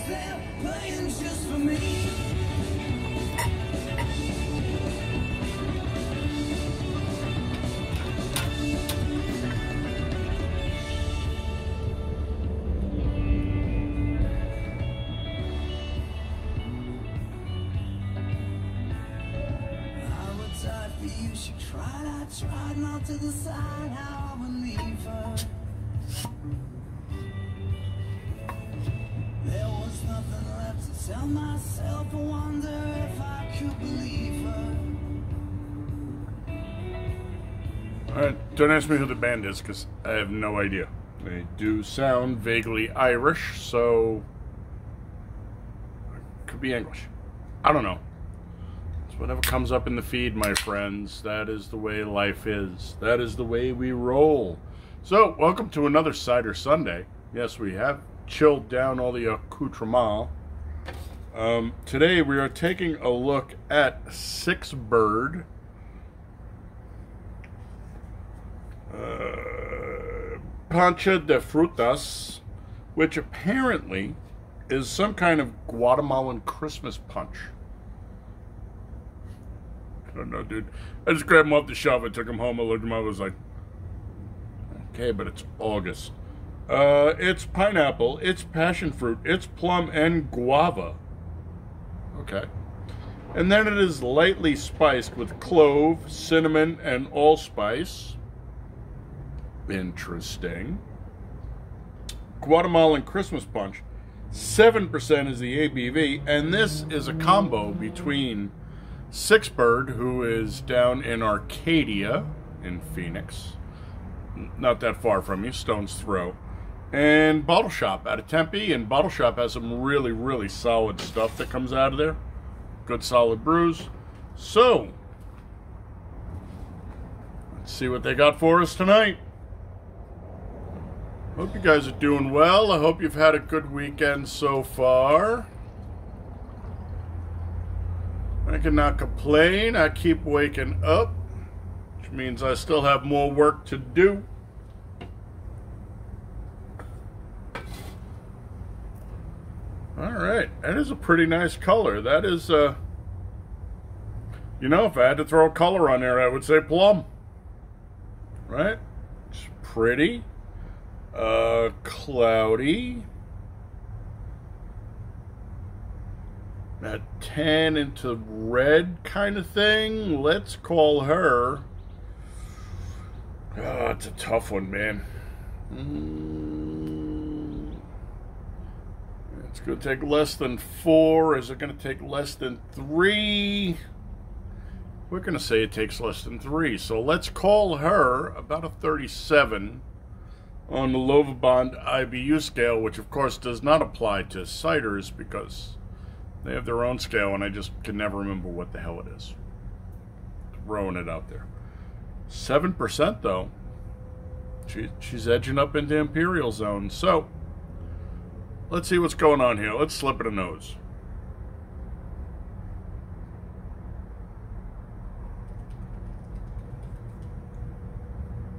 they're playing just for me. You, she tried, I tried not to decide how I would leave her. There was nothing left to tell myself. I wonder if I could believe her. Alright, don't ask me who the band is, because I have no idea. They do sound vaguely Irish, so it could be English. I don't know. Whatever comes up in the feed, my friends, that is the way life is. That is the way we roll. So, welcome to another Cider Sunday. Yes, we have chilled down all the accoutrements. Today we are taking a look at 6 Byrd. Ponche de Frutas, which apparently is some kind of Guatemalan Christmas punch. I don't know, dude. I just grabbed him off the shelf. I took him home. I looked at him. I was like, okay, but it's August. It's pineapple. It's passion fruit. It's plum and guava. Okay. And then it is lightly spiced with clove, cinnamon, and allspice. Interesting. Guatemalan Christmas punch. 7% is the ABV. And this is a combo between 6 Byrd, who is down in Arcadia in Phoenix, not that far from you, stone's throw, and Bottle Shop out of Tempe. And Bottle Shop has some really, really solid stuff that comes out of there. Good solid brews. So let's see what they got for us tonight. Hope you guys are doing well. I hope you've had a good weekend so far. I cannot complain. I keep waking up, which means I still have more work to do. Alright, that is a pretty nice color. That is, you know, if I had to throw a color on there, I would say plum. Right? It's pretty. Cloudy. That tan into red kind of thing. Let's call her. Oh, it's a tough one, man. It's going to take less than 4. Is it going to take less than 3? We're going to say it takes less than 3. So let's call her about a 37 on the Lovabond IBU scale, which of course does not apply to ciders because they have their own scale, and I just can never remember what the hell it is. Throwing it out there. 7% though. She's edging up into Imperial zone. So, let's see what's going on here. Let's slip it a nose.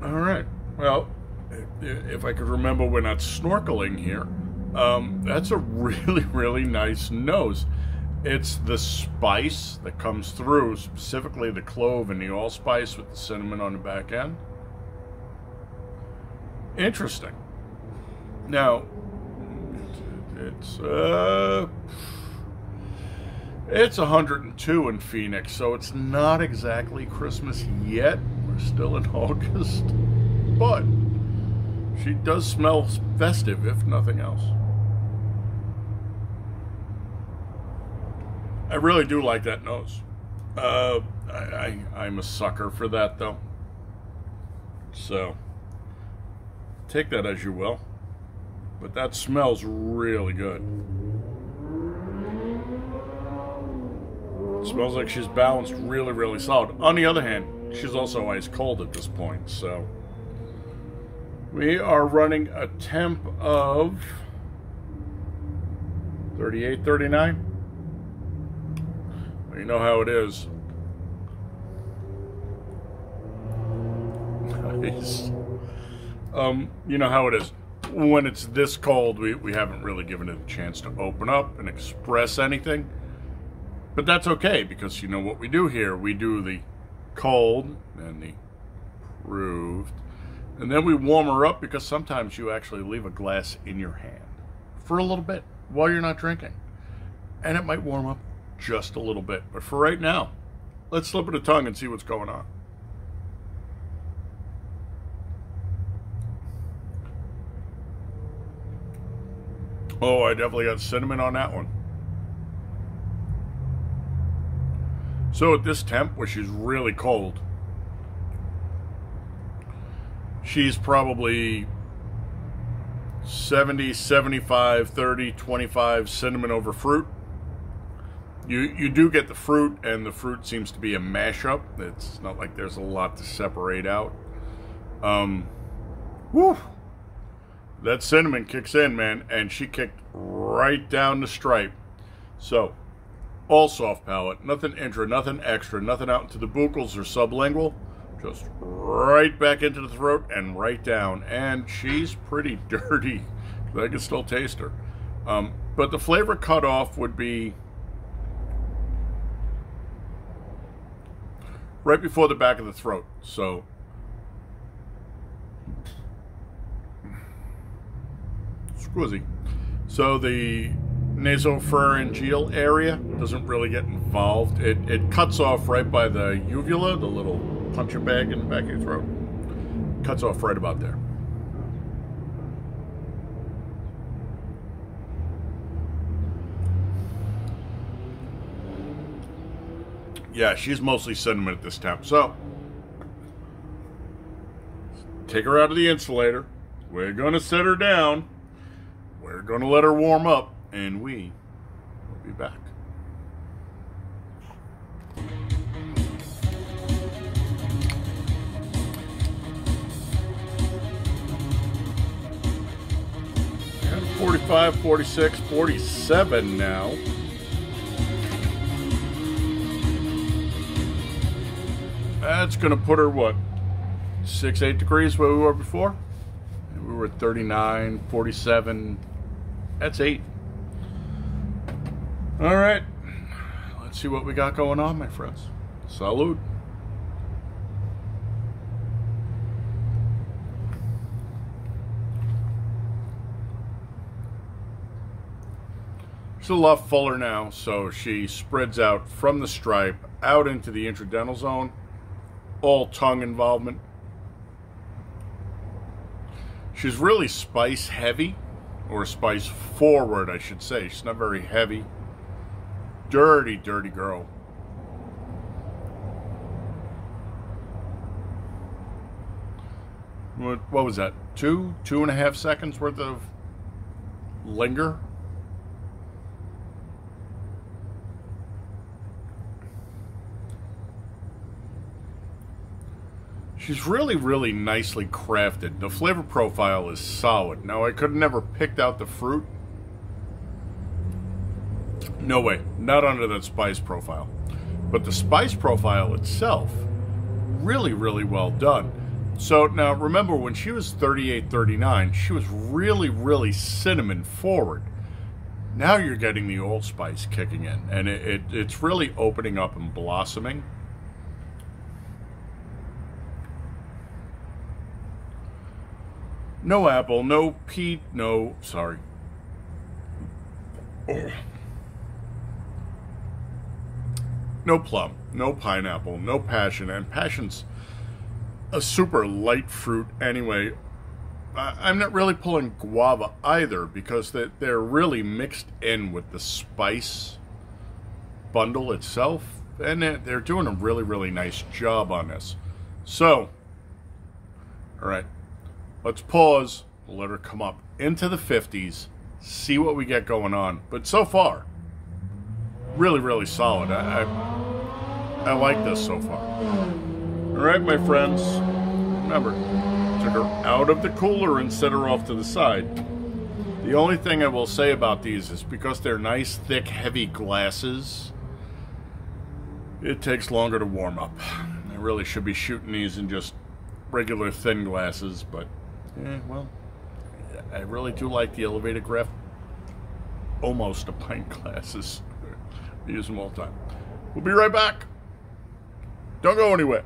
Alright. Well, if I could remember we're not snorkeling here. That's a really, really nice nose. It's the spice that comes through, specifically the clove and the allspice with the cinnamon on the back end. Interesting. Now, it's 102 in Phoenix, so it's not exactly Christmas yet. We're still in August, but she does smell festive, if nothing else. I really do like that nose. I'm a sucker for that, though. So, take that as you will. But that smells really good. It smells like she's balanced really, really solid. On the other hand, she's also ice cold at this point, so we are running a temp of 38, 39. You know how it is. Nice. You know how it is. when it's this cold, we haven't really given it a chance to open up and express anything. But that's okay, because you know what we do here. We do the cold and the proved, and then we warm her up, because sometimes you actually leave a glass in your hand for a little bit while you're not drinking. And it might warm up just a little bit. But for right now, let's slip it a tongue and see what's going on. Oh, I definitely got cinnamon on that one. So at this temp, which is really cold, she's probably 70, 75, 30, 25 cinnamon over fruit. You do get the fruit, and the fruit seems to be a mashup. It's not like there's a lot to separate out. Woo! That cinnamon kicks in, man, and she kicked right down the stripe. So, all soft palate, nothing intra, nothing extra, nothing out into the buccals or sublingual. Just right back into the throat and right down. And she's pretty dirty. I can still taste her. But the flavor cutoff would be right before the back of the throat. So, squizzy. So the nasopharyngeal area doesn't really get involved. It cuts off right by the uvula, the little puncher bag in the back of your throat. Cuts off right about there. Yeah, she's mostly cinnamon at this temp. So, take her out of the insulator. We're going to set her down. We're going to let her warm up. And we will be back. And 45, 46, 47 now. That's going to put her, what, 6, 8 degrees where we were before? We were at 39, 47. That's 8. All right. Let's see what we got going on, my friends. Salud. She's a lot fuller now, so she spreads out from the stripe out into the intradental zone. All tongue involvement. She's really spice heavy, or spice forward, I should say. She's not very heavy. Dirty, dirty girl. What was that? 2.5 seconds worth of linger? She's really, really nicely crafted. The flavor profile is solid. Now, I could have never picked out the fruit. No way. Not under that spice profile. But the spice profile itself, really, really well done. So, now, remember, when she was 38, 39, she was really, really cinnamon forward. Now you're getting the allspice kicking in. And it's really opening up and blossoming. No apple, no peach, no, sorry. No plum, no pineapple, no passion, and passion's a super light fruit anyway. I'm not really pulling guava either, because they're really mixed in with the spice bundle itself, and they're doing a really, really nice job on this. So, all right. Let's pause, let her come up into the 50s, see what we get going on. But so far, really, really solid. I like this so far. All right, my friends. Remember, took her out of the cooler and set her off to the side. The only thing I will say about these is because they're nice, thick, heavy glasses, it takes longer to warm up. I really should be shooting these in just regular thin glasses, but... yeah, well, I really do like the elevated graph. Almost a pint glasses. I use them all the time. We'll be right back. Don't go anywhere.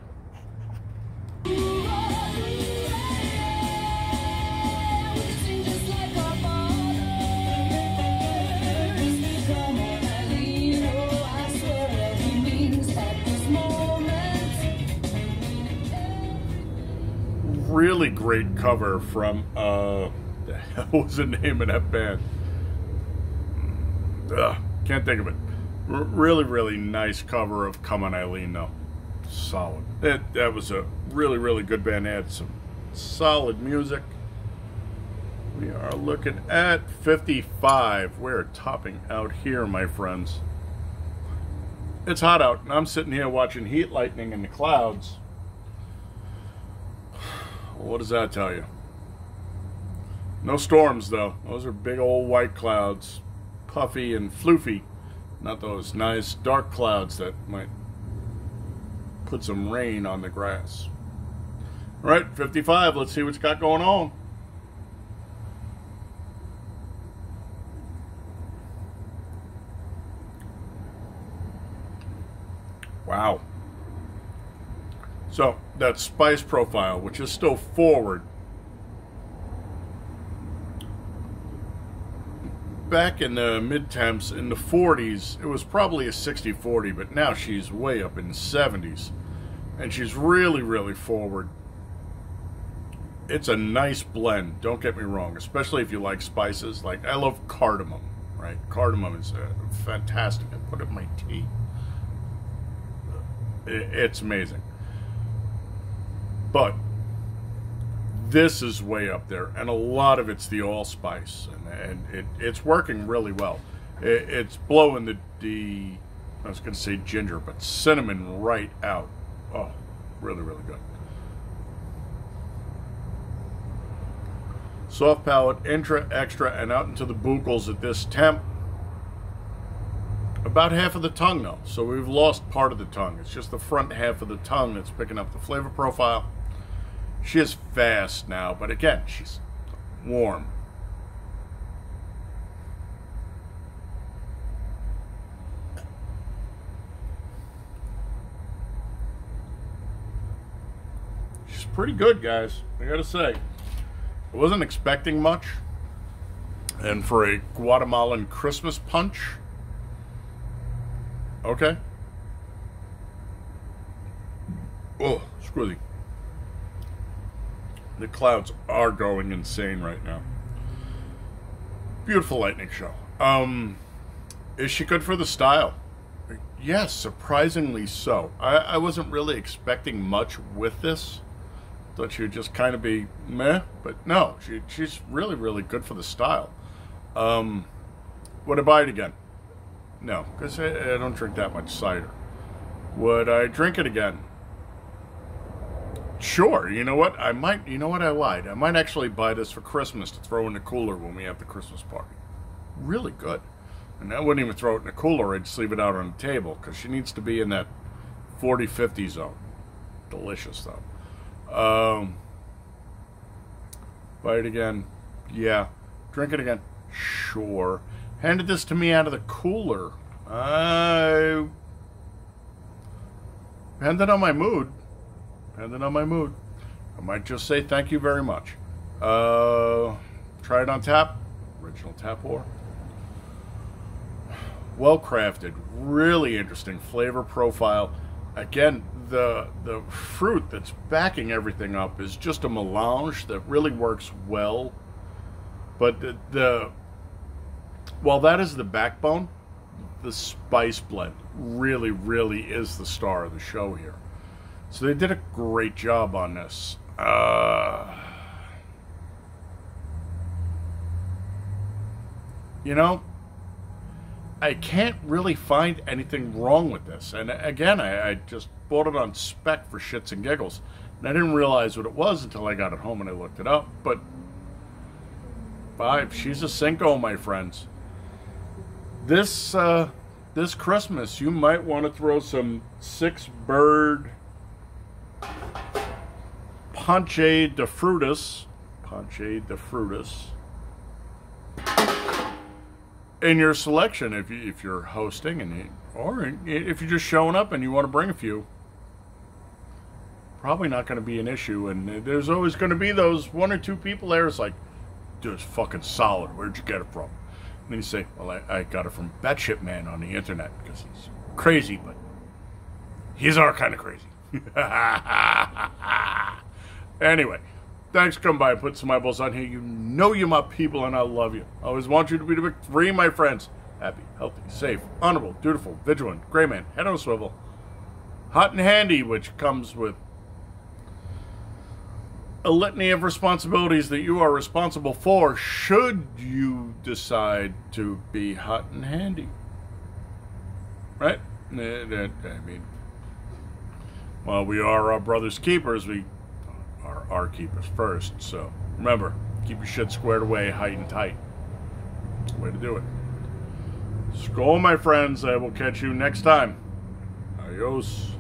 Really great cover from the hell was the name of that band? Can't think of it. Really nice cover of Come On Eileen though. Solid. That was a really good band. They had some solid music. We are looking at 55. We're topping out here, my friends. It's hot out, and I'm sitting here watching heat lightning in the clouds. What does that tell you? No storms, though. Those are big old white clouds. Puffy and floofy. Not those nice dark clouds that might put some rain on the grass. All right, 55. Let's see what's got going on. Wow. So, that spice profile, which is still forward. Back in the mid-temps, in the 40s, it was probably a 60-40, but now she's way up in the 70s. And she's really forward. It's a nice blend, don't get me wrong, especially if you like spices. Like, I love cardamom, right? Cardamom is fantastic. I put it in my tea. It's amazing. But this is way up there, and a lot of it's the allspice, and it's working really well. It's blowing the I was going to say ginger, but cinnamon right out. Oh, really good. Soft palate, intra, extra, and out into the buccals at this temp. About half of the tongue, though, so we've lost part of the tongue. It's just the front half of the tongue that's picking up the flavor profile. She is fast now, but again, she's warm. She's pretty good, guys, I gotta say. I wasn't expecting much. And for a Guatemalan Christmas punch, okay. Oh, squizzy. The clouds are going insane right now. Beautiful lightning show. Is she good for the style? Yes, surprisingly so. I wasn't really expecting much with this. Thought she would just kind of be meh, but no, she's really good for the style. Would I buy it again? No, because I don't drink that much cider. Would I drink it again? Sure, you know what? I might, you know what? I lied. I might actually buy this for Christmas to throw in the cooler when we have the Christmas party. Really good. And I wouldn't even throw it in the cooler. I'd just leave it out on the table because she needs to be in that 40-50 zone. Delicious, though. Buy it again. Yeah. Drink it again. Sure. Handed this to me out of the cooler. Depending on my mood. Depending on my mood. I might just say thank you very much. Try it on tap. Original tap pour. Well crafted. Really interesting flavor profile. Again, the fruit that's backing everything up is just a melange that really works well. But while that is the backbone, the spice blend really is the star of the show here. So they did a great job on this. You know, I can't really find anything wrong with this. And again, I just bought it on spec for shits and giggles. And I didn't realize what it was until I got it home and I looked it up. But 5, she's a Cinco, my friends. This Christmas, you might want to throw some 6 Byrd Ponche de Frutas. Ponche de Frutas. in your selection if you're hosting or if you're just showing up and you want to bring a few. Probably not going to be an issue, and there's always going to be those one or two people there. It's like, dude, it's fucking solid. Where'd you get it from? And then you say, well, I got it from Batshit Man on the internet because he's crazy, but he's our kind of crazy. Anyway, thanks for coming by and putting some eyeballs on here. You know you're my people, and I love you. I always want you to be the big three, my friends. Happy, healthy, safe, honorable, dutiful, vigilant, gray man, head on a swivel, hot and handy, which comes with a litany of responsibilities that you are responsible for should you decide to be hot and handy. Right? I mean, well, we are our brother's keepers. We are our keepers first. So remember, keep your shit squared away, height and tight. That's the way to do it. Skol, my friends. I will catch you next time. Adios.